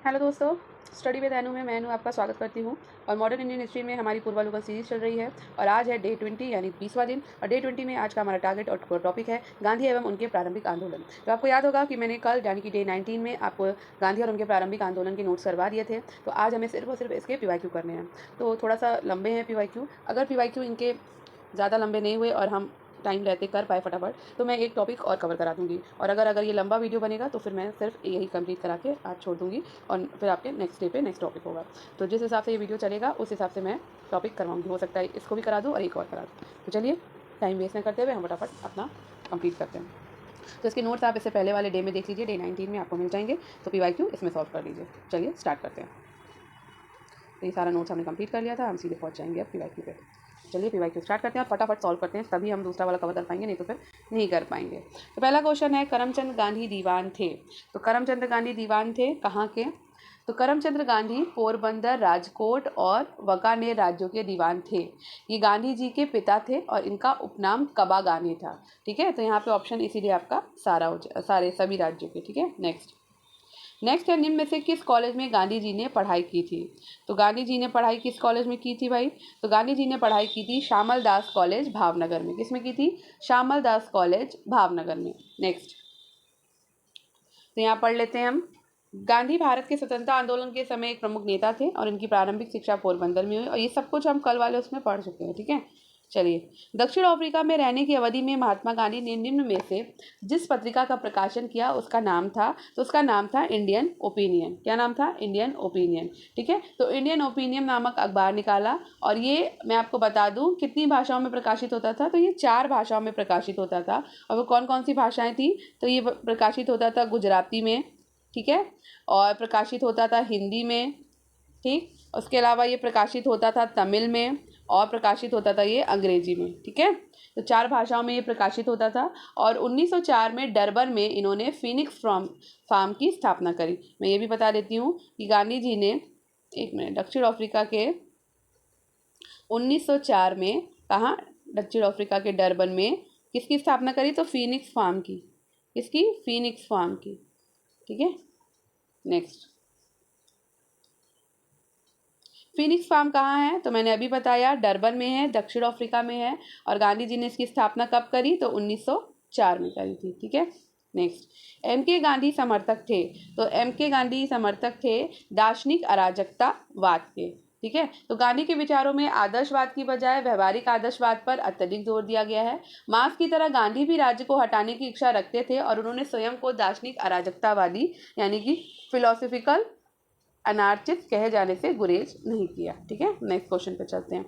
Hello दोस्तों, study with Inu में मैं एनू आपका स्वागत करती हूँ। और मॉडर्न इंडियन हिस्ट्री में हमारी पूर्वावलोकन सीरीज चल रही है और आज है डे 20 यानी 20वां दिन। और डे 20 में आज का हमारा टारगेट और टॉपिक है गांधी एवं उनके प्रारंभिक आंदोलन। तो आपको याद होगा कि मैंने कल यानी कि डे 19 में आपको गांधी और उनके प्रारंभिक आंदोलन के नोट्स करवा दिए थे। तो आज हमें सिर्फ और सिर्फ इसके PYQ करने हैं। तो थोड़ा सा लंबे हैं PYQ। अगर PYQ इनके ज़्यादा लंबे नहीं हुए और हम टाइम रहते कर पाए फटाफट तो मैं एक टॉपिक और कवर करा दूंगी। और अगर ये लंबा वीडियो बनेगा तो फिर मैं सिर्फ यही कंप्लीट करा के आज छोड़ दूंगी और फिर आपके नेक्स्ट डे पे नेक्स्ट टॉपिक होगा। तो जिस हिसाब से ये वीडियो चलेगा उस हिसाब से मैं टॉपिक करवाऊंगी। हो सकता है इसको भी करा दूँ और एक और करा दूँ। तो चलिए टाइम वेस्ट न करते हुए हम फटाफट अपना कंप्लीट करते हैं। तो इसके नोट्स आप इससे पहले वाले डे में देख लीजिए, डे 19 में आपको मिल जाएंगे। तो PYQ इसमें सॉल्व कर लीजिए। चलिए स्टार्ट करते हैं। तो ये सारा नोट्स हमने कंप्लीट कर लिया था, हम सीधे पहुँच जाएंगे अब PYQ पे। चलिए PYQ स्टार्ट करते हैं और फटाफट सॉल्व करते हैं, तभी हम दूसरा वाला कवर कर पाएंगे, नहीं तो फिर नहीं कर पाएंगे। तो पहला क्वेश्चन है, करमचंद गांधी दीवान थे। तो करमचंद गांधी दीवान थे कहाँ के? तो करमचंद गांधी पोरबंदर, राजकोट और वांकानेर राज्यों के दीवान थे। ये गांधी जी के पिता थे और इनका उपनाम कबा गांधी था। ठीक है, तो यहाँ पे ऑप्शन इसीलिए आपका सारे सभी राज्यों के। ठीक है, नेक्स्ट है, निम्न में से किस कॉलेज में गांधी जी ने पढ़ाई की थी? तो गांधी जी ने पढ़ाई किस कॉलेज में की थी भाई? तो गांधी जी ने पढ़ाई की थी श्यामल दास कॉलेज भावनगर में। किस में की थी? श्यामल दास कॉलेज भावनगर में। नेक्स्ट, तो यहाँ पढ़ लेते हैं हम। गांधी भारत के स्वतंत्रता आंदोलन के समय एक प्रमुख नेता थे और इनकी प्रारंभिक शिक्षा पोरबंदर में हुई। और ये सब कुछ हम कल वाले उसमें पढ़ चुके हैं। ठीक है, चलिए। दक्षिण अफ्रीका में रहने की अवधि में महात्मा गांधी ने निम्न में से जिस पत्रिका का प्रकाशन किया उसका नाम था, तो उसका नाम था इंडियन ओपिनियन। क्या नाम था? Indian opinion. ठीक है, तो इंडियन ओपिनियन नामक अखबार निकाला और ये मैं आपको बता दूं कितनी भाषाओं में प्रकाशित होता था? तो ये 4 भाषाओं में प्रकाशित होता था। और वो कौन कौन सी भाषाएं थी? तो ये प्रकाशित होता था गुजराती में, ठीक है, और प्रकाशित होता था हिंदी में, ठीक, उसके अलावा ये प्रकाशित होता था तमिल में और प्रकाशित होता था ये अंग्रेजी में। ठीक है, तो 4 भाषाओं में ये प्रकाशित होता था। और 1904 में डरबन में इन्होंने फिनिक्स फार्म की स्थापना करी। मैं ये भी बता देती हूँ कि गांधी जी ने, एक मिनट, दक्षिण अफ्रीका के 1904 में कहाँ? दक्षिण अफ्रीका के डरबन में किसकी स्थापना करी? तो फिनिक्स फार्म की। किसकी? फिनिक्स फार्म की। ठीक है, नेक्स्ट, फिनिक्स फार्म कहाँ है? तो मैंने अभी बताया डरबन में है, दक्षिण अफ्रीका में है। और गांधी जी ने इसकी स्थापना कब करी? तो 1904 में करी थी। ठीक है, नेक्स्ट, MK गांधी समर्थक थे। तो MK गांधी समर्थक थे दार्शनिक अराजकतावाद के। ठीक है, तो गांधी के विचारों में आदर्शवाद की बजाय व्यवहारिक आदर्शवाद पर अत्यधिक जोर दिया गया है। मार्क्स की तरह गांधी भी राज्य को हटाने की इच्छा रखते थे और उन्होंने स्वयं को दार्शनिक अराजकतावादी यानी कि फिलोसफिकल अनार्चित कहे जाने से गुरेज नहीं किया। ठीक है, नेक्स्ट क्वेश्चन पे चलते हैं।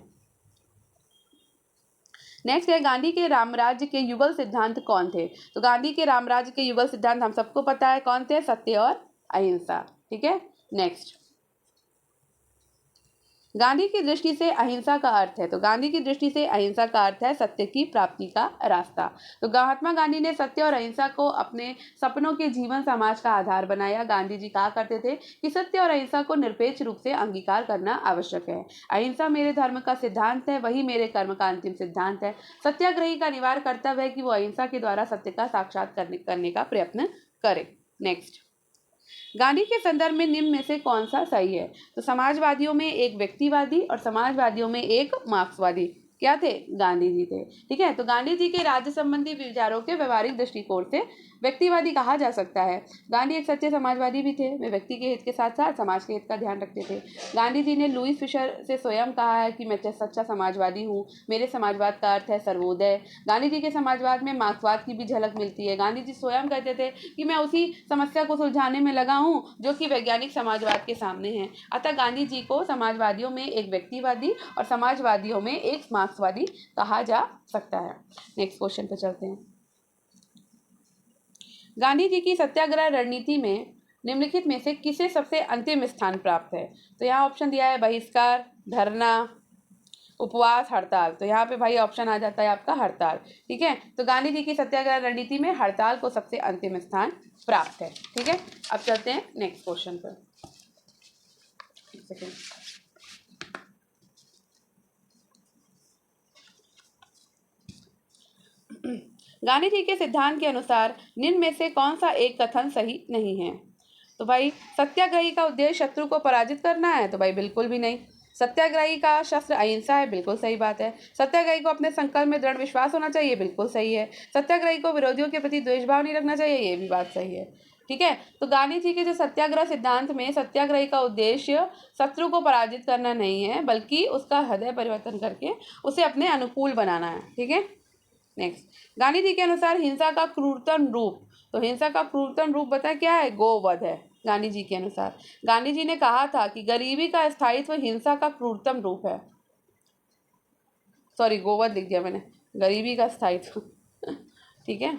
नेक्स्ट है, गांधी के रामराज्य के युगल सिद्धांत कौन थे? तो गांधी के रामराज्य के युगल सिद्धांत हम सबको पता है कौन थे? सत्य और अहिंसा। ठीक है, नेक्स्ट, गांधी की दृष्टि से अहिंसा का अर्थ है। तो गांधी की दृष्टि से अहिंसा का अर्थ है सत्य की प्राप्ति का रास्ता। तो महात्मा गांधी ने सत्य और अहिंसा को अपने सपनों के जीवन समाज का आधार बनाया। गांधी जी कहा करते थे कि सत्य और अहिंसा को निरपेक्ष रूप से अंगीकार करना आवश्यक है। अहिंसा मेरे धर्म का सिद्धांत है, वही मेरे कर्म का अंतिम सिद्धांत है। सत्याग्रही का अनिवार्य कर्तव्य है कि वो अहिंसा के द्वारा सत्य का साक्षात करने का प्रयत्न करे। नेक्स्ट, गांधी के संदर्भ में निम्न में से कौन सा सही है? तो समाजवादियों में एक व्यक्तिवादी और समाजवादियों में एक मार्क्सवादी क्या थे? गांधी जी थे। ठीक है, तो गांधी जी के राज्य संबंधी विचारों के व्यवहारिक दृष्टिकोण से व्यक्तिवादी कहा जा सकता है। गांधी एक सच्चे समाजवादी भी थे। वे व्यक्ति के हित के साथ साथ समाज के हित का ध्यान रखते थे। गांधी जी ने लुईस फिशर से स्वयं कहा है कि मैं सच्चा समाजवादी हूँ, मेरे समाजवाद का अर्थ है सर्वोदय। गांधी जी के समाजवाद में मार्क्सवाद की भी झलक मिलती है। गांधी जी स्वयं कहते थे कि मैं उसी समस्या को सुलझाने में लगा हूँ जो कि वैज्ञानिक समाजवाद के सामने है। अतः गांधी जी को समाजवादियों में एक व्यक्तिवादी और समाजवादियों में एक मार्क्सवादी कहा जा सकता है। नेक्स्ट क्वेश्चन पे चलते हैं। गांधी जी की सत्याग्रह रणनीति में निम्नलिखित में से किसे सबसे अंतिम स्थान प्राप्त है? तो यहाँ ऑप्शन दिया है बहिष्कार, धरना, उपवास, हड़ताल। तो यहाँ पे भाई ऑप्शन आ जाता है आपका हड़ताल। ठीक है, तो गांधी जी की सत्याग्रह रणनीति में हड़ताल को सबसे अंतिम स्थान प्राप्त है। ठीक है, अब चलते हैं नेक्स्ट क्वेश्चन पर। एक सेकेंड, गांधी जी के सिद्धांत के अनुसार निम्न में से कौन सा एक कथन सही नहीं है? तो भाई सत्याग्रही का उद्देश्य शत्रु को पराजित करना है, तो भाई बिल्कुल भी नहीं। सत्याग्रही का शस्त्र अहिंसा है, बिल्कुल सही बात है। सत्याग्रही को अपने संकल्प में दृढ़ विश्वास होना चाहिए, बिल्कुल सही है। सत्याग्रही को विरोधियों के प्रति द्वेष भाव नहीं रखना चाहिए, ये भी बात सही है। ठीक है, तो गांधी जी के जो सत्याग्रह सिद्धांत में सत्याग्रही का उद्देश्य शत्रु को पराजित करना नहीं है, बल्कि उसका हृदय परिवर्तन करके उसे अपने अनुकूल बनाना है। ठीक है, नेक्स्ट, गांधी जी के अनुसार हिंसा का क्रूरतम रूप, तो हिंसा का क्रूरतम रूप बताए क्या है? गोवध है। गांधी जी के अनुसार गांधी जी ने कहा था कि गरीबी का स्थायित्व हिंसा का क्रूरतम रूप है। सॉरी, गोवध लिख दिया मैंने, गरीबी का स्थायित्व ठीक है,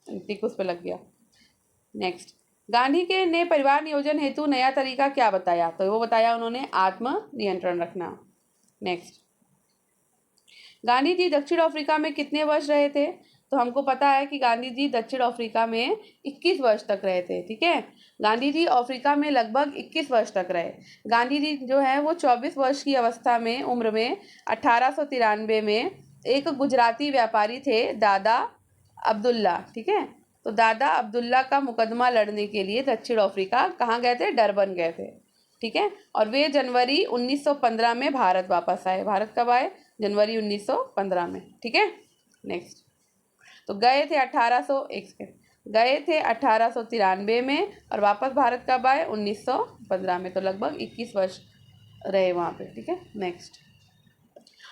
टिक उस पर लग गया। नेक्स्ट, गांधी के ने परिवार नियोजन हेतु नया तरीका क्या बताया? तो वो बताया उन्होंने आत्म नियंत्रण रखना। नेक्स्ट, गांधी जी दक्षिण अफ्रीका में कितने वर्ष रहे थे? तो हमको पता है कि गांधी जी दक्षिण अफ्रीका में 21 वर्ष तक रहे थे। ठीक है, गांधी जी अफ्रीका में लगभग 21 वर्ष तक रहे। गांधी जी जो है वो 24 वर्ष की अवस्था में उम्र में 1893 में एक गुजराती व्यापारी थे, दादा अब्दुल्ला। ठीक है, तो दादा अब्दुल्ला का मुकदमा लड़ने के लिए दक्षिण अफ्रीका कहाँ गए थे? डरबन गए थे। ठीक है, और वे जनवरी 1915 में भारत वापस आए। भारत कब आए? जनवरी 1915 में। ठीक है, नेक्स्ट, तो गए थे 1893 में और वापस भारत कब आए? 1915 में, तो लगभग 21 वर्ष रहे वहाँ पे। ठीक है, नेक्स्ट,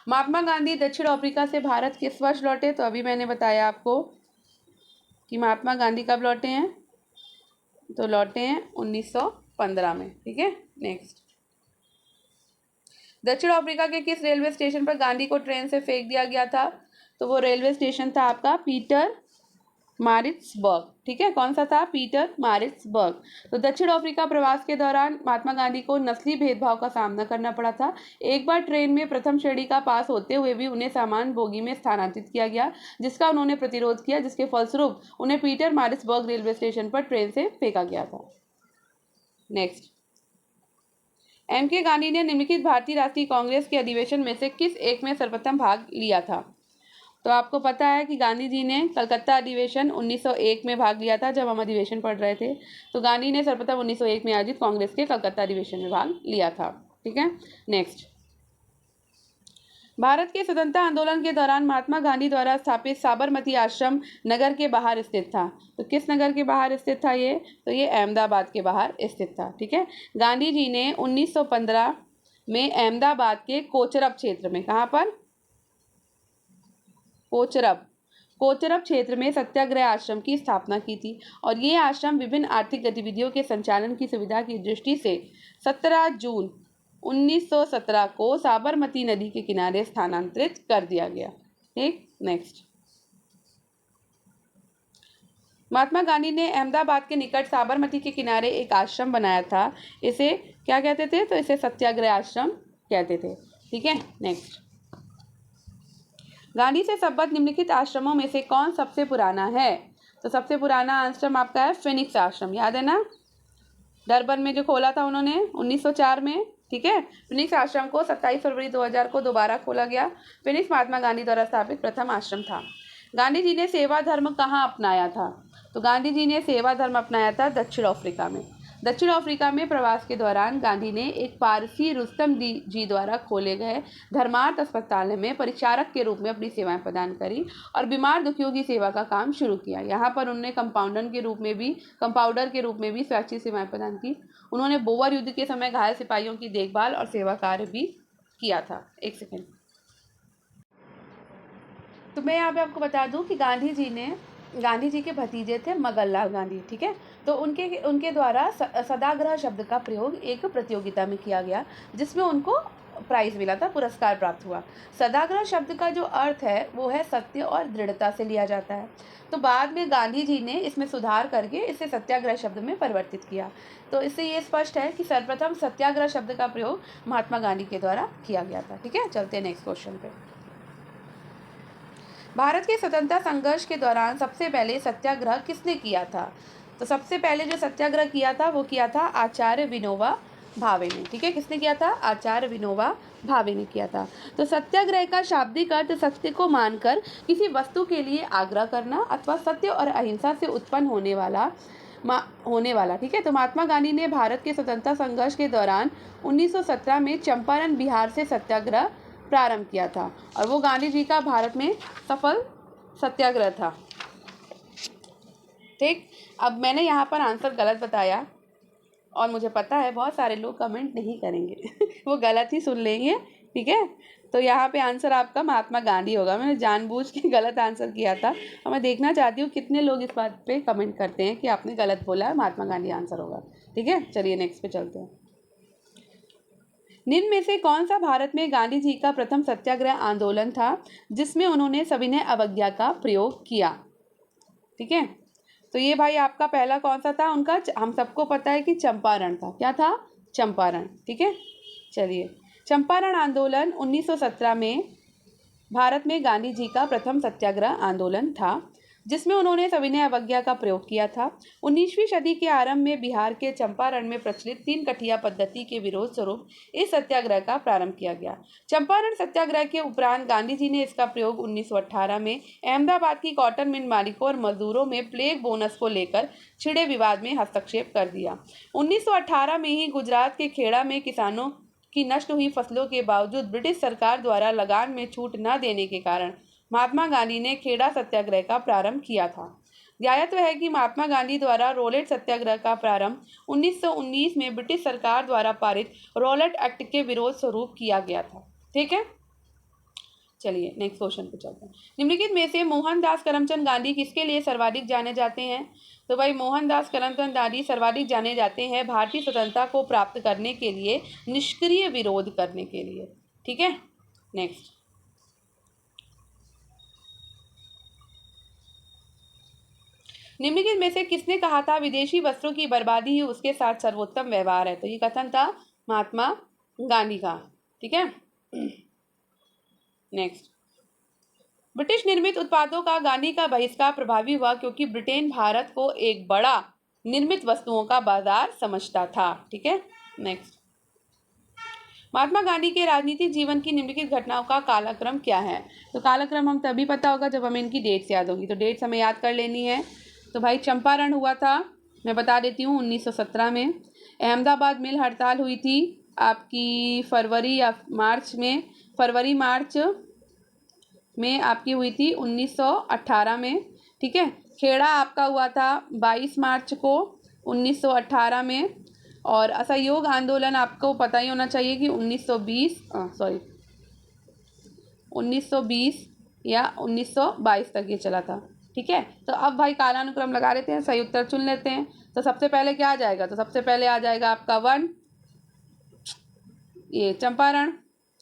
महात्मा गांधी दक्षिण अफ्रीका से भारत किस वर्ष लौटे? तो अभी मैंने बताया आपको कि महात्मा गांधी कब लौटे हैं, तो लौटे हैं 1915 में। ठीक है, नेक्स्ट, दक्षिण अफ्रीका के किस रेलवे स्टेशन पर गांधी को ट्रेन से फेंक दिया गया था? तो वो रेलवे स्टेशन था आपका पीटर मारिट्सबर्ग। ठीक है, कौन सा था? Peter Maritzburg. तो दक्षिण अफ्रीका प्रवास के दौरान महात्मा गांधी को नस्ली भेदभाव का सामना करना पड़ा था। एक बार ट्रेन में प्रथम श्रेणी का पास होते हुए भी उन्हें सामान बोगी में स्थानांतरित किया गया, जिसका उन्होंने प्रतिरोध किया, जिसके फलस्वरूप उन्हें पीटर मारिट्सबर्ग रेलवे स्टेशन पर ट्रेन से फेंका गया था। Next, MK. गांधी ने निम्नलिखित भारतीय राष्ट्रीय कांग्रेस के अधिवेशन में से किस एक में सर्वप्रथम भाग लिया था? तो आपको पता है कि गांधी जी ने कलकत्ता अधिवेशन 1901 में भाग लिया था, जब हम अधिवेशन पढ़ रहे थे। तो गांधी ने सर्वप्रथम 1901 में आयोजित कांग्रेस के कलकत्ता अधिवेशन में भाग लिया था। ठीक है, नेक्स्ट, भारत के स्वतंत्रता आंदोलन के दौरान महात्मा गांधी द्वारा स्थापित साबरमती आश्रम नगर के बाहर स्थित था। तो किस नगर के बाहर स्थित था ये? तो ये अहमदाबाद के बाहर स्थित था। ठीक है, गांधी जी ने 1915 में अहमदाबाद के कोचरब क्षेत्र में, कहाँ पर? कोचरब क्षेत्र में सत्याग्रह आश्रम की स्थापना की थी और ये आश्रम विभिन्न आर्थिक गतिविधियों के संचालन की सुविधा की दृष्टि से 17 जून 1917 को साबरमती नदी के किनारे स्थानांतरित कर दिया गया। ठीक, नेक्स्ट, महात्मा गांधी ने अहमदाबाद के निकट साबरमती के किनारे एक आश्रम बनाया था। इसे क्या कहते थे? तो इसे सत्याग्रह आश्रम कहते थे। ठीक है, नेक्स्ट, गांधी से संबद्ध निम्नलिखित आश्रमों में से कौन सबसे पुराना है? तो सबसे पुराना आश्रम आपका है फिनिक्स आश्रम, याद है ना? डरबन में जो खोला था उन्होंने 1904 में। ठीक है, फिनिक्स आश्रम को 27 फरवरी 2000 को दोबारा खोला गया। फिनिक्स महात्मा गांधी द्वारा स्थापित प्रथम आश्रम था। गांधी जी ने सेवा धर्म कहाँ अपनाया था? तो गांधी जी ने सेवा धर्म अपनाया था दक्षिण अफ्रीका में। दक्षिण अफ्रीका में प्रवास के दौरान गांधी ने एक पारसी रुस्तम जी द्वारा खोले गए धर्मार्थ अस्पताल में परिचारक के रूप में अपनी सेवाएं प्रदान करी और बीमार दुखियों की सेवा का काम शुरू किया। यहाँ पर उन्होंने कंपाउंडर के रूप में भी स्वैच्छिक सेवाएं प्रदान की। उन्होंने बोअर युद्ध के समय घायल सिपाहियों की देखभाल और सेवा कार्य भी किया था। एक सेकेंड, तो मैं यहाँ पे आपको बता दूं कि गांधी जी के भतीजे थे मगनलाल गांधी। ठीक है, तो उनके द्वारा सदाग्रह शब्द का प्रयोग एक प्रतियोगिता में किया गया, जिसमें उनको प्राइज मिला था, पुरस्कार प्राप्त हुआ। सदाग्रह शब्द का जो अर्थ है वो है सत्य और दृढ़ता से लिया जाता है। तो बाद में गांधी जी ने इसमें सुधार करके इसे सत्याग्रह शब्द में परिवर्तित किया। तो इससे ये स्पष्ट है कि सर्वप्रथम सत्याग्रह शब्द का प्रयोग महात्मा गांधी के द्वारा किया गया था। ठीक है, चलते हैं नेक्स्ट क्वेश्चन पे। भारत के स्वतंत्रता संघर्ष के दौरान सबसे पहले सत्याग्रह किसने किया था? तो सबसे पहले जो सत्याग्रह किया था वो किया था आचार्य विनोबा भावे ने। ठीक है, किसने किया था? आचार्य विनोबा भावे ने किया था। तो सत्याग्रह का शाब्दिक अर्थ सत्य को मानकर किसी वस्तु के लिए आग्रह करना अथवा सत्य और अहिंसा से उत्पन्न होने वाला होने वाला। ठीक है, तो महात्मा गांधी ने भारत के स्वतंत्रता संघर्ष के दौरान 1917 में चंपारण बिहार से सत्याग्रह प्रारंभ किया था और वो गांधी जी का भारत में सफल सत्याग्रह था। ठीक, अब मैंने यहाँ पर आंसर गलत बताया और मुझे पता है बहुत सारे लोग कमेंट नहीं करेंगे वो गलत ही सुन लेंगे। ठीक है, तो यहाँ पे आंसर आपका महात्मा गांधी होगा। मैंने जानबूझ के गलत आंसर किया था और मैं देखना चाहती हूँ कितने लोग इस बात पे कमेंट करते हैं कि आपने गलत बोला, महात्मा गांधी आंसर होगा। ठीक है, चलिए नेक्स्ट पे चलते हैं। निम्न में से कौन सा भारत में गांधी जी का प्रथम सत्याग्रह आंदोलन था जिसमें उन्होंने सविनय अवज्ञा का प्रयोग किया? ठीक है, तो ये भाई आपका पहला कौन सा था उनका? हम सबको पता है कि चंपारण था। क्या था? चंपारण। ठीक है, चलिए, चंपारण आंदोलन 1917 में भारत में गांधी जी का प्रथम सत्याग्रह आंदोलन था जिसमें उन्होंने सविनय अवज्ञा का प्रयोग किया था। 19वीं सदी के आरंभ में बिहार के चंपारण में प्रचलित 3 कठिया पद्धति के विरोध स्वरूप इस सत्याग्रह का प्रारंभ किया गया। चंपारण सत्याग्रह के उपरांत गांधी जी ने इसका प्रयोग 1918 में अहमदाबाद की कॉटन मिल मालिकों और मजदूरों में प्लेग बोनस को लेकर छिड़े विवाद में हस्तक्षेप कर दिया। 1918 में ही गुजरात के खेड़ा में किसानों की नष्ट हुई फसलों के बावजूद ब्रिटिश सरकार द्वारा लगान में छूट न देने के कारण महात्मा गांधी ने खेड़ा सत्याग्रह का प्रारंभ किया था। ध्यातव्य है कि महात्मा गांधी द्वारा रोलेट सत्याग्रह का प्रारंभ 1919 में ब्रिटिश सरकार द्वारा पारित रोलेट एक्ट के विरोध स्वरूप किया गया था। ठीक है, चलिए नेक्स्ट क्वेश्चन पे चलते हैं। निम्नलिखित में से मोहनदास करमचंद गांधी किसके लिए सर्वाधिक जाने जाते हैं? तो भाई मोहनदास करमचंद गांधी सर्वाधिक जाने जाते हैं भारतीय स्वतंत्रता को प्राप्त करने के लिए निष्क्रिय विरोध करने के लिए। ठीक है, नेक्स्ट। निम्नलिखित में से किसने कहा था विदेशी वस्त्रों की बर्बादी ही उसके साथ सर्वोत्तम व्यवहार है? तो ये कथन था महात्मा गांधी का। ठीक है, नेक्स्ट। ब्रिटिश निर्मित उत्पादों का गांधी का बहिष्कार प्रभावी हुआ क्योंकि ब्रिटेन भारत को एक बड़ा निर्मित वस्तुओं का बाजार समझता था। ठीक है, नेक्स्ट। महात्मा गांधी के राजनीतिक जीवन की निम्नलिखित घटनाओं का कालक्रम क्या है? तो कालक्रम हम तभी पता होगा जब हमें इनकी डेट्स याद होगी, तो डेट्स हमें याद कर लेनी है। तो भाई चंपारण हुआ था, मैं बता देती हूँ, 1917 में। अहमदाबाद मिल हड़ताल हुई थी आपकी फरवरी मार्च में आपकी हुई थी 1918 में। ठीक है, खेड़ा आपका हुआ था 22 मार्च को 1918 में और असहयोग आंदोलन आपको पता ही होना चाहिए कि 1920 या 1922 तक ये चला था। ठीक है, तो अब भाई कालानुक्रम लगा लेते हैं, सही उत्तर चुन लेते हैं। तो सबसे पहले क्या आ जाएगा? तो सबसे पहले आ जाएगा आपका 1, ये चंपारण।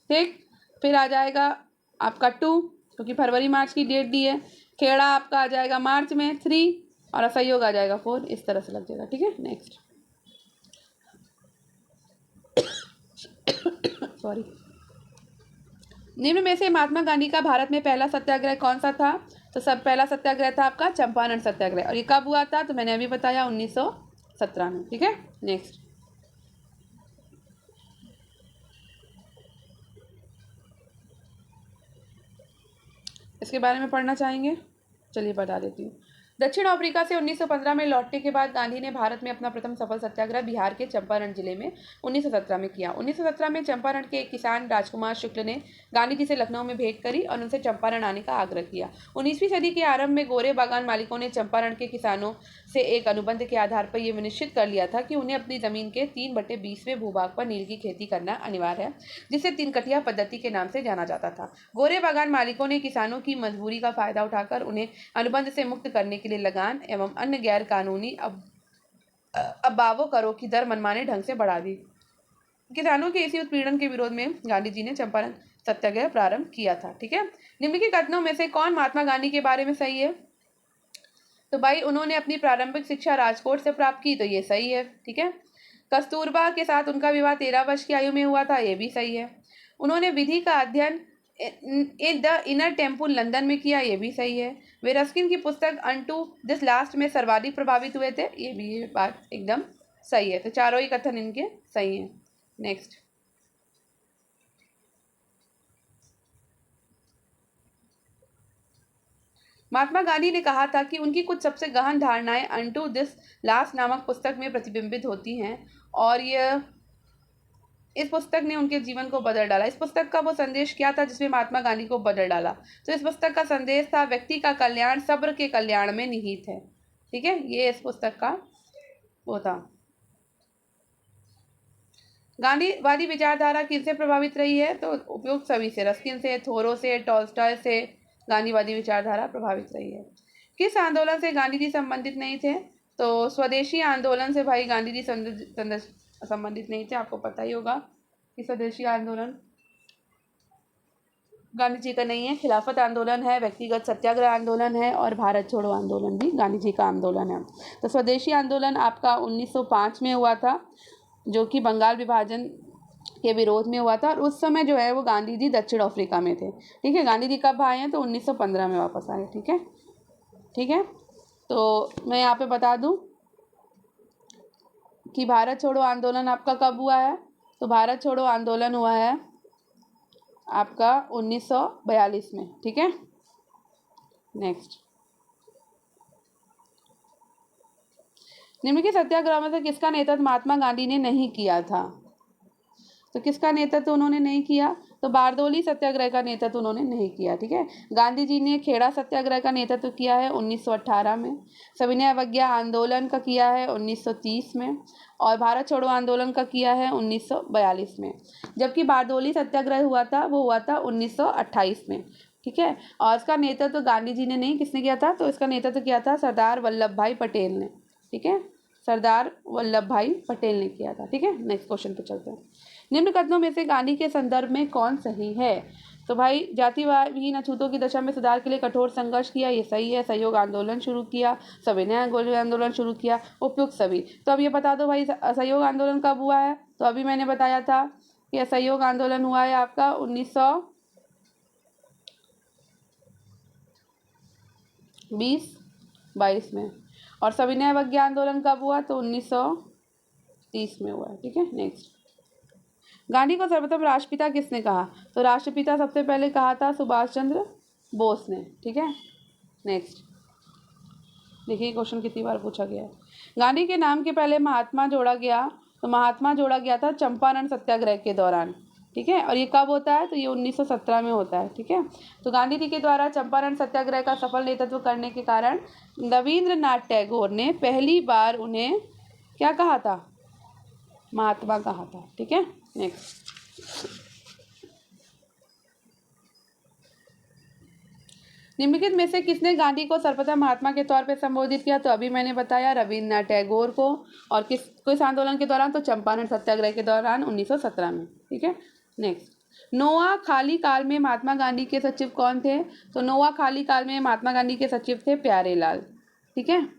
ठीक, फिर आ जाएगा आपका 2 क्योंकि फरवरी मार्च की डेट दी है। खेड़ा आपका आ जाएगा मार्च में 3 और असहयोग आ जाएगा 4। इस तरह से लग जाएगा। ठीक है, नेक्स्ट। सॉरी। निम्न में से महात्मा गांधी का भारत में पहला सत्याग्रह कौन सा था? तो सब पहला सत्याग्रह था आपका चंपारण सत्याग्रह और ये कब हुआ था? तो मैंने अभी बताया 1917 में। ठीक है, नेक्स्ट। इसके बारे में पढ़ना चाहेंगे? चलिए बता देती हूँ। दक्षिण अफ्रीका से 1915 में लौटने के बाद गांधी ने भारत में अपना प्रथम सफल सत्याग्रह बिहार के चंपारण जिले में 1917 में किया। 1917 में चंपारण के एक किसान राजकुमार शुक्ल ने गांधी जी से लखनऊ में भेंट करी और उनसे चंपारण आने का आग्रह किया। 19वीं सदी के आरंभ में गोरे बागान मालिकों ने चंपारण के किसानों से एक अनुबंध के आधार पर यह निश्चित कर लिया था कि उन्हें अपनी जमीन के 3/20वें भूभाग पर नील की खेती करना अनिवार्य है, जिसे 3 कठिया पद्धति के नाम से जाना जाता था। गोरे बागान मालिकों ने किसानों की मजबूरी का फायदा उठाकर उन्हें अनुबंध से मुक्त करने के लिए लगान एवं अन्य गैर कानूनी अबावों करों की दर मनमाने ढंग से बढ़ा दी। किसानों के इसी उत्पीड़न के विरोध में गांधी जी ने चंपारण सत्याग्रह प्रारंभ किया था। ठीक है, निम्नलिखित कथनों में से कौन महात्मा गांधी के बारे में सही है? तो भाई उन्होंने अपनी प्रारंभिक शिक्षा राजकोट से प्राप्त की, तो ये सही है। ठीक है, कस्तूरबा के साथ उनका विवाह 13 वर्ष की आयु में हुआ था, ये भी सही है। उन्होंने विधि का अध्ययन द इनर टेम्पल लंदन में किया, ये भी सही है। वे रस्किन की पुस्तक अनटू दिस लास्ट में सर्वाधिक प्रभावित हुए थे, ये भी बात एकदम सही है। तो चारों ही कथन इनके सही हैं। नेक्स्ट। महात्मा गांधी ने कहा था कि उनकी कुछ सबसे गहन धारणाएं अनटू दिस लास्ट नामक पुस्तक में प्रतिबिंबित होती हैं और इस पुस्तक ने उनके जीवन को बदल डाला। इस पुस्तक का वो संदेश क्या था जिसमें महात्मा गांधी को बदल डाला? तो इस पुस्तक का संदेश था व्यक्ति का कल्याण सब्र के कल्याण में निहित है। ठीक है, ये इस पुस्तक का वो था। गांधीवादी विचारधारा किनसे प्रभावित रही है? तो उपयुक्त सभी से, रस्किन से, थोरो से, टॉल्स्टॉय से गांधीवादी विचारधारा प्रभावित रही है। किस आंदोलन से गांधी जी संबंधित नहीं थे? तो स्वदेशी आंदोलन से भाई गांधी जी संबंधित नहीं थे। आपको पता ही होगा कि स्वदेशी आंदोलन गांधी जी का नहीं है। खिलाफत आंदोलन है, व्यक्तिगत सत्याग्रह आंदोलन है और भारत छोड़ो आंदोलन भी गांधी जी का आंदोलन है। तो स्वदेशी आंदोलन आपका 1905 में हुआ था, जो कि बंगाल विभाजन के विरोध में हुआ था और उस समय जो है वो गांधी जी दक्षिण अफ्रीका में थे। ठीक है, गांधी जी कब आए हैं? तो 1915 में वापस आए। ठीक है, ठीक है। तो मैं यहाँ पे बता दूं कि भारत छोड़ो आंदोलन आपका कब हुआ है? तो भारत छोड़ो आंदोलन हुआ है आपका 1942 में। ठीक है, नेक्स्ट। निम्नलिखित सत्याग्रह में से किसका नेतृत्व महात्मा गांधी ने नहीं किया था? तो किसका नेतृत्व उन्होंने नहीं किया? तो बारदोली सत्याग्रह का नेतृत्व उन्होंने नहीं किया। ठीक है, गांधी जी ने खेड़ा सत्याग्रह का नेतृत्व किया है 1918 में, सविनय अवज्ञा आंदोलन का किया है 1930 में और भारत छोड़ो आंदोलन का किया है 1942 में। जबकि बारदोली सत्याग्रह हुआ था वो हुआ था 1928 में। ठीक है, और इसका नेतृत्व गांधी जी ने नहीं, किसने किया था? तो इसका नेतृत्व किया था सरदार वल्लभ भाई पटेल ने। ठीक है, सरदार वल्लभ भाई पटेल ने किया था। ठीक है, नेक्स्ट क्वेश्चन पे चलते हैं। निम्न कथनों में से गांधी के संदर्भ में कौन सही है? तो भाई जातिवादहीन अछूतों की दशा में सुधार के लिए कठोर संघर्ष किया, ये सही है। सहयोग आंदोलन शुरू किया, सविनय आंदोलन शुरू किया, उपयुक्त सभी। तो अब ये बता दो भाई असहयोग आंदोलन कब हुआ है? तो अभी मैंने बताया था कि असहयोग आंदोलन हुआ है आपका 1920-22 में और सविनय अवज्ञा आंदोलन कब हुआ? तो 1930 में हुआ है। ठीक है, नेक्स्ट। गांधी को सर्वप्रथम राष्ट्रपिता किसने कहा? तो राष्ट्रपिता सबसे पहले कहा था सुभाष चंद्र बोस ने। ठीक है, नेक्स्ट। देखिए क्वेश्चन कितनी बार पूछा गया है। गांधी के नाम के पहले महात्मा जोड़ा गया, तो महात्मा जोड़ा गया था चंपारण सत्याग्रह के दौरान। ठीक है, और ये कब होता है? तो ये 1917 में होता है। ठीक है, तो गांधी जी के द्वारा चंपारण सत्याग्रह का सफल नेतृत्व करने के कारण रविंद्रनाथ टैगोर ने पहली बार उन्हें क्या कहा था? महात्मा कहा था। ठीक है, नेक्स्ट। निम्नलिखित में से किसने गांधी को सर्वप्रथम महात्मा के तौर पर संबोधित किया? तो अभी मैंने बताया रविन्द्रनाथ टैगोर को। और किस आंदोलन के दौरान? तो चंपारण सत्याग्रह के दौरान 1917 में। ठीक है, नेक्स्ट। नोआ खाली काल में महात्मा गांधी के सचिव कौन थे? तो नोआ खाली काल में महात्मा गांधी के सचिव थे प्यारेलाल। ठीक है,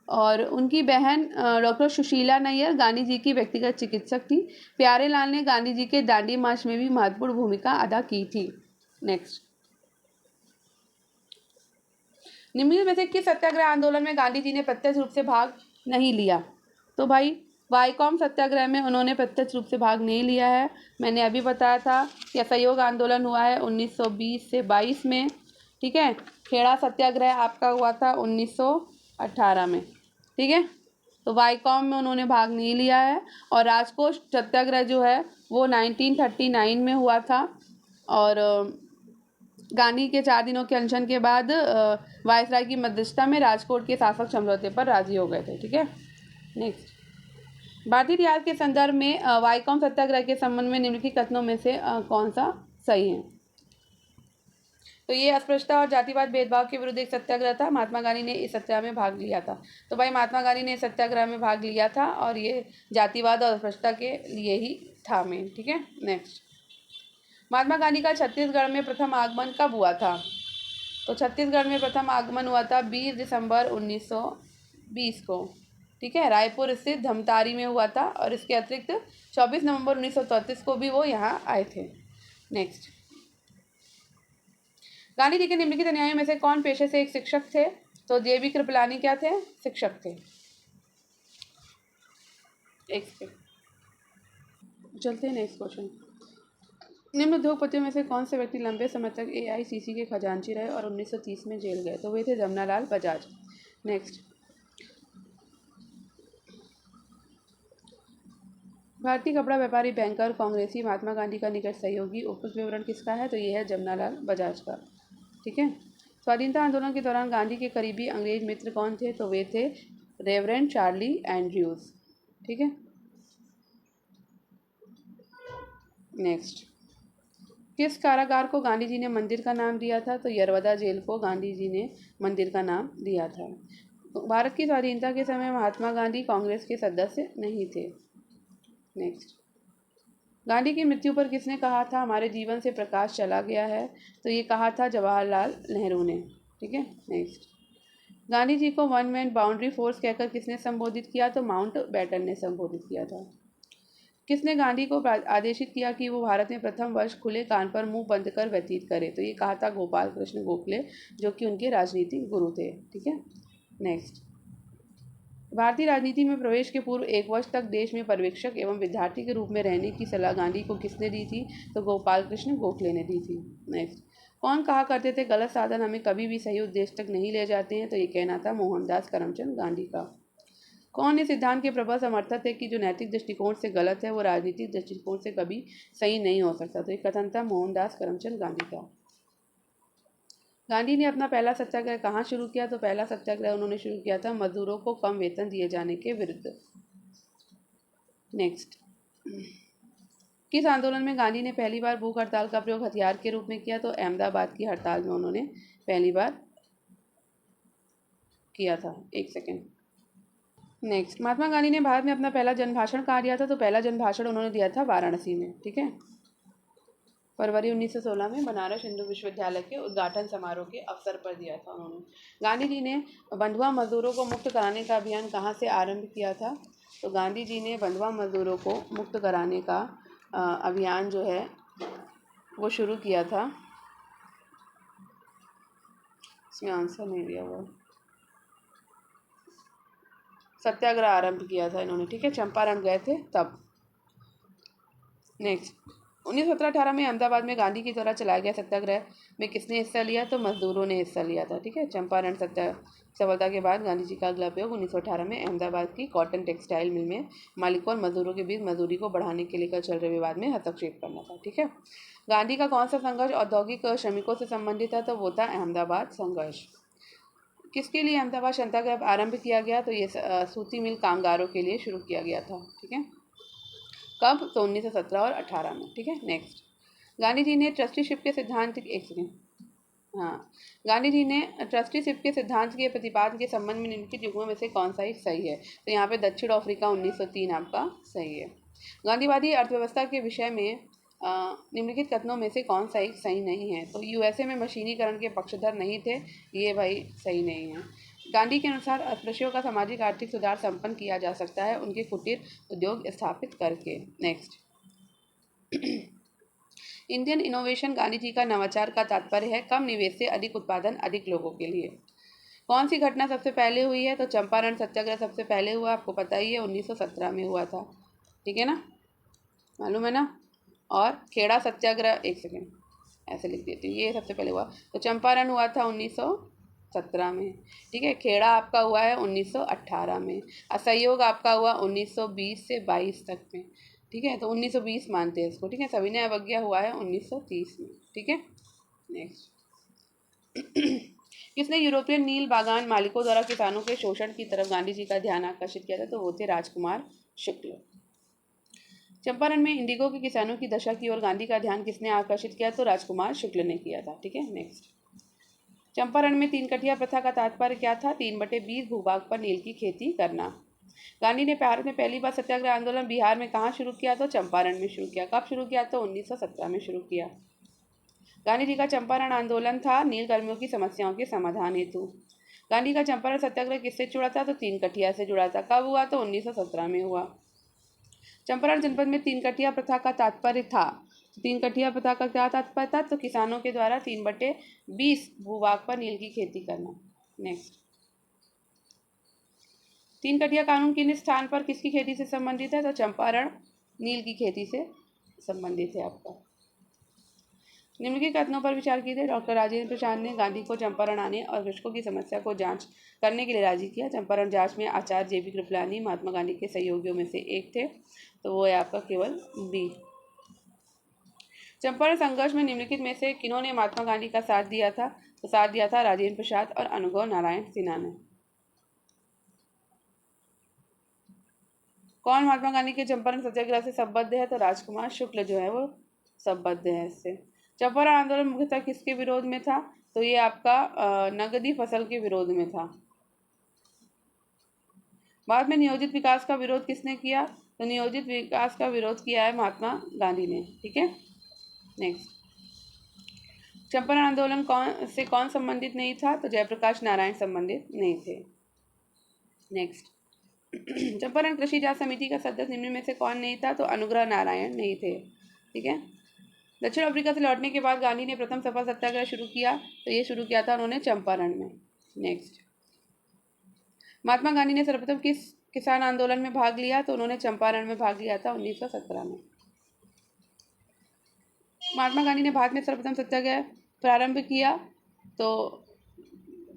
और उनकी बहन डॉक्टर सुशीला नैयर गांधी जी की व्यक्तिगत चिकित्सक थी। प्यारेलाल ने गांधी जी के दांडी मार्च में भी महत्वपूर्ण भूमिका अदा की थी। नेक्स्ट। निम्नलिखित में से किस सत्याग्रह आंदोलन में गांधी जी ने प्रत्यक्ष रूप से भाग नहीं लिया? तो भाई वाईकॉम सत्याग्रह में उन्होंने प्रत्यक्ष रूप से भाग नहीं लिया है। मैंने अभी बताया था कि असहयोग आंदोलन हुआ है 1920 से 22 में। ठीक है, खेड़ा सत्याग्रह आपका हुआ था 1918 में। ठीक है, तो वाईकॉम में उन्होंने भाग नहीं लिया है। और राजकोट सत्याग्रह जो है वो 1939 में हुआ था और गांधी के 4 दिनों के अनशन के बाद वायसराय की मध्यस्थता में राजकोट के शासक समझौते पर राजी हो गए थे। ठीक है, नेक्स्ट। भारतीय इतिहास के संदर्भ में वाईकॉम सत्याग्रह के संबंध में निम्नलिखित कथनों में से कौन सा सही है? तो ये अस्पृश्यता और जातिवाद भेदभाव के विरुद्ध एक सत्याग्रह था। महात्मा गांधी ने इस सत्याग्रह में भाग लिया था। तो भाई महात्मा गांधी ने इस सत्याग्रह में भाग लिया था और ये जातिवाद और अस्पृश्यता के लिए ही था मेन। ठीक है, नेक्स्ट। महात्मा गांधी का छत्तीसगढ़ में प्रथम आगमन कब हुआ था? तो छत्तीसगढ़ में प्रथम आगमन हुआ था 20 दिसंबर 1920 को। ठीक है, रायपुर स्थित धमतारी में हुआ था और इसके अतिरिक्त 24 नवंबर 1933 को भी वो यहाँ आए थे। नेक्स्ट। गांधी जी के निम्नलिखित अनुयायियों में से कौन पेशे से एक शिक्षक थे? तो जेबी कृपलानी क्या थे? शिक्षक थे। चलते हैं नेक्स्ट क्वेश्चन। निम्न उद्योगपतियों में से कौन से व्यक्ति लंबे समय तक एआईसीसी के खजांची रहे और 1930 में जेल गए? तो वे थे जमनालाल बजाज। नेक्स्ट, भारतीय कपड़ा व्यापारी, बैंकर, कांग्रेसी, महात्मा गांधी का निकट सहयोगी, उपयुक्त विवरण किसका है? तो ये है जमनालाल बजाज का। ठीक है। स्वाधीनता आंदोलन के दौरान गांधी के करीबी अंग्रेज मित्र कौन थे? तो वे थे रेवरेंड चार्ली एंड्रयूज। ठीक है। नेक्स्ट, किस कारागार को गांधी जी ने मंदिर का नाम दिया था? तो यरवदा जेल को गांधी जी ने मंदिर का नाम दिया था। भारत की स्वाधीनता के समय महात्मा गांधी कांग्रेस के सदस्य नहीं थे। नेक्स्ट, गांधी की मृत्यु पर किसने कहा था हमारे जीवन से प्रकाश चला गया है? तो ये कहा था जवाहरलाल नेहरू ने। ठीक है। नेक्स्ट, गांधी जी को वन मैन बाउंड्री फोर्स कहकर किसने संबोधित किया? तो माउंट बैटन ने संबोधित किया था। किसने गांधी को आदेशित किया कि वो भारत में प्रथम वर्ष खुले कान पर मुंह बंद कर व्यतीत करे? तो ये कहा था गोपाल कृष्ण गोखले, जो कि उनके राजनीतिक गुरु थे। ठीक है। नेक्स्ट, भारतीय राजनीति में प्रवेश के पूर्व 1 वर्ष तक देश में पर्यवेक्षक एवं विद्यार्थी के रूप में रहने की सलाह गांधी को किसने दी थी? तो गोपाल कृष्ण गोखले ने दी थी। नेक्स्ट, कौन कहा करते थे गलत साधन हमें कभी भी सही उद्देश्य तक नहीं ले जाते हैं? तो ये कहना था मोहनदास करमचंद गांधी का। कौन इस सिद्धांत के प्रबल समर्थक थे कि जो नैतिक दृष्टिकोण से गलत है वो राजनीतिक दृष्टिकोण से कभी सही नहीं हो सकता? तो ये कथन था मोहनदास करमचंद गांधी का। गांधी ने अपना पहला सत्याग्रह कहाँ शुरू किया? तो पहला सत्याग्रह उन्होंने शुरू किया था मजदूरों को कम वेतन दिए जाने के विरुद्ध। नेक्स्ट, किस आंदोलन में गांधी ने पहली बार भूख हड़ताल का प्रयोग हथियार के रूप में किया? तो अहमदाबाद की हड़ताल में उन्होंने पहली बार किया था। एक सेकेंड। नेक्स्ट, महात्मा गांधी ने भारत में अपना पहला जनभाषण कहाँ दिया था? तो पहला जनभाषण उन्होंने दिया था वाराणसी में। ठीक है। फरवरी 1916 में बनारस हिंदू विश्वविद्यालय के उद्घाटन समारोह के अवसर पर दिया था उन्होंने। गांधी जी ने बंधुआ मजदूरों को मुक्त कराने का अभियान कहाँ से आरंभ किया था? तो गांधी जी ने बंधुआ मजदूरों को मुक्त कराने का अभियान जो है वो शुरू किया था। इसमें आंसर नहीं दिया हुआ। सत्याग्रह आरंभ किया था इन्होंने। ठीक है। चंपारण गए थे तब। नेक्स्ट, 1917-18 में अहमदाबाद में गांधी के द्वारा चलाया गया सत्याग्रह में किसने हिस्सा लिया? तो मजदूरों ने हिस्सा लिया था। ठीक है। चंपारण सफलता के बाद गांधी जी का अगला प्रयोग 1918 में अहमदाबाद की कॉटन टेक्सटाइल मिल में मालिकों और मजदूरों के बीच मजदूरी को बढ़ाने के लेकर चल रहे विवाद में हस्तक्षेप करना था। ठीक है। गांधी का कौन सा संघर्ष औद्योगिक श्रमिकों से संबंधित था? तो वो था अहमदाबाद संघर्ष। किसके लिए अहमदाबाद सत्याग्रह आरंभ किया गया? तो ये सूती मिल कामगारों के लिए शुरू किया गया था। ठीक है। कब? तो 1917 और 18 में। ठीक है। नेक्स्ट, गांधी जी ने ट्रस्टीशिप के सिद्धांत एक सेकेंड हाँ गांधी जी ने ट्रस्टीशिप के सिद्धांत के प्रतिपादन के संबंध में निम्नलिखित युग्मों में से कौन सा ही सही है? तो यहाँ पे दक्षिण अफ्रीका 1903 आपका सही है। गांधीवादी अर्थव्यवस्था के विषय में निम्नलिखित कथनों में से कौन सा एक सही नहीं है? तो यूएसए में मशीनीकरण के पक्षधर नहीं थे, ये भाई सही नहीं है। गांधी के अनुसार अस्पृश्यों का सामाजिक आर्थिक सुधार संपन्न किया जा सकता है उनके कुटीर उद्योग स्थापित करके। Next, Indian innovation Gandhi ji का नवाचार का तात्पर्य है कम निवेश से अधिक उत्पादन अधिक लोगों के लिए। कौन सी घटना सबसे पहले हुई है? तो चंपारण सत्याग्रह सबसे पहले हुआ, आपको पता ही है 1917 में हुआ था। ठीक है ना, मालूम है ना। और खेड़ा सत्याग्रह, एक सेकेंड ऐसे लिख देती हूँ, ये सबसे पहले हुआ। तो चंपारण हुआ था 1917 में। ठीक है। खेड़ा आपका हुआ है 1918 में। असहयोग आपका हुआ 1920 से 22 तक में। ठीक है। तो 1920 मानते हैं इसको। ठीक है। सविनय अवज्ञा हुआ है 1930 में। ठीक है। नेक्स्ट, किसने यूरोपियन नील बागान मालिकों द्वारा किसानों के शोषण की तरफ गांधी जी का ध्यान आकर्षित किया था? तो वो थे राजकुमार शुक्ल। चंपारण में इंडिगो के किसानों की दशा की ओर गांधी का ध्यान किसने आकर्षित किया? तो राजकुमार शुक्ल ने किया था। ठीक है। नेक्स्ट, चंपारण में 3 कटिया प्रथा का तात्पर्य क्या था? 3/20 भूभाग पर नील की खेती करना। गांधी ने भारत में पहली बार सत्याग्रह आंदोलन बिहार में कहाँ शुरू किया? तो चंपारण में शुरू किया। कब शुरू किया? तो 1917 में शुरू किया। गांधी जी का चंपारण आंदोलन था नील कर्मियों की समस्याओं के समाधान हेतु। गांधी का चंपारण सत्याग्रह किससे जुड़ा था? तो 3 कटिया से जुड़ा था। कब हुआ? तो 1917 में हुआ। चंपारण जनपद में 3 कटिया प्रथा का तात्पर्य था। 3 कटिया प्रथा का क्या तात्पर्य था? तो किसानों के द्वारा 3/20 भूभाग पर नील की खेती करना। नेक्स्ट, 3 कटिया कानून किन स्थान पर किसकी खेती से संबंधित है? तो चंपारण नील की खेती से संबंधित है आपका। निम्नलिखित कथनों पर विचार कीजिए। डॉक्टर राजेंद्र प्रसाद ने गांधी को चंपारण आने और कृषकों की समस्या को जांच करने के लिए राजी किया। चंपारण जांच में आचार्य जेबी कृपलानी महात्मा गांधी के सहयोगियों में से एक थे, तो वो है आपका केवल बी। चंपारण संघर्ष में निम्नलिखित में से किन्होंने महात्मा गांधी का साथ दिया था? तो साथ दिया था राजेंद्र प्रसाद और अनुभव नारायण सिन्हा ने। कौन महात्मा गांधी के चंपारण सत्याग्रह से संबद्ध है? तो राजकुमार शुक्ल जो है वो संबद्ध है इससे। चंपारण आंदोलन मुख्यतः किसके विरोध में था? तो ये आपका नगदी फसल के विरोध में था। बाद में नियोजित विकास का विरोध किसने किया? तो नियोजित विकास का विरोध किया है महात्मा गांधी ने। ठीक है, नेक्स्ट। चंपारण आंदोलन कौन संबंधित नहीं था? तो जयप्रकाश नारायण संबंधित नहीं थे। नेक्स्ट। चंपारण कृषि जांच समिति का सदस्य निम्न में से कौन नहीं था? तो अनुग्रह नारायण नहीं थे। ठीक है। दक्षिण अफ्रीका से लौटने के बाद गांधी ने प्रथम सफल सत्याग्रह शुरू किया, तो ये शुरू किया था उन्होंने चंपारण में। नेक्स्ट। महात्मा गांधी ने सर्वप्रथम किस किसान आंदोलन में भाग लिया? तो उन्होंने चंपारण में भाग लिया था 1917 में। महात्मा गांधी ने भारत में सर्वप्रथम सत्याग्रह प्रारंभ किया, तो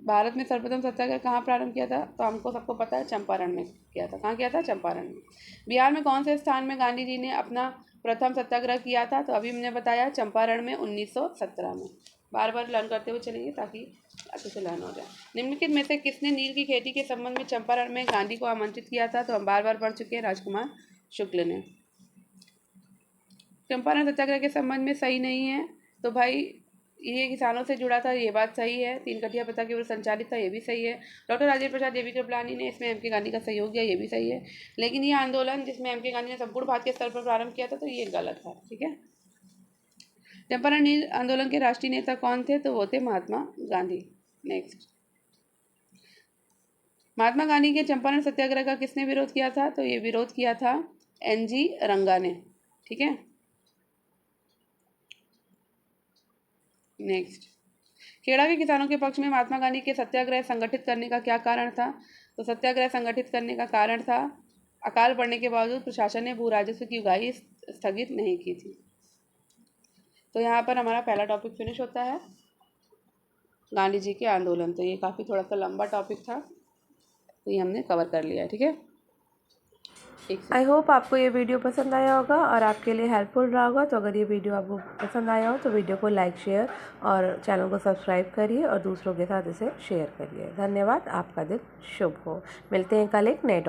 भारत में सर्वप्रथम सत्याग्रह कहाँ प्रारंभ किया था? तो हमको सबको पता है चंपारण में किया था। कहाँ किया था? चंपारण में। बिहार में कौन से स्थान में गांधी जी ने अपना प्रथम सत्याग्रह किया था? तो अभी हमने बताया चंपारण में 1917 में। बार बार लर्न करते हुए चलेंगे ताकि अच्छे से लर्न हो जाए। निम्नलिखित में से किसने नील की खेती के संबंध में चंपारण में गांधी को आमंत्रित किया था? तो हम बार बार पढ़ चुके हैं, राजकुमार शुक्ल ने। चंपारण सत्याग्रह के संबंध में सही नहीं है, तो भाई ये किसानों से जुड़ा था, ये बात सही है। तीन कटिया प्रथा केवल संचालित था, ये भी सही है। डॉक्टर राजेंद्र प्रसाद जेबी कृपलानी ने इसमें एम.के. गांधी का सहयोग दिया, ये भी सही है। लेकिन ये आंदोलन जिसमें एम.के. गांधी ने संपूर्ण भारत के स्तर पर प्रारंभ किया था, तो ये गलत था। ठीक है। चंपारण नील आंदोलन के राष्ट्रीय नेता कौन थे? तो वो थे महात्मा गांधी। नेक्स्ट। महात्मा गांधी के चंपारण सत्याग्रह का किसने विरोध किया था? तो ये विरोध किया था एन.जी. रंगा ने। ठीक है। नेक्स्ट। खेड़ा के किसानों के पक्ष में महात्मा गांधी के सत्याग्रह संगठित करने का क्या कारण था? तो सत्याग्रह संगठित करने का कारण था अकाल पड़ने के बावजूद प्रशासन ने भू राजस्व की उगाही स्थगित नहीं की थी। तो यहाँ पर हमारा पहला टॉपिक फिनिश होता है, गांधी जी के आंदोलन। तो ये काफ़ी थोड़ा सा लंबा टॉपिक था, तो ये हमने कवर कर लिया है। ठीक है। आई होप आपको ये वीडियो पसंद आया होगा और आपके लिए हेल्पफुल रहा होगा। तो अगर ये वीडियो आपको पसंद आया हो तो वीडियो को लाइक, शेयर और चैनल को सब्सक्राइब करिए और दूसरों के साथ इसे शेयर करिए। धन्यवाद। आपका दिन शुभ हो। मिलते हैं कल एक नए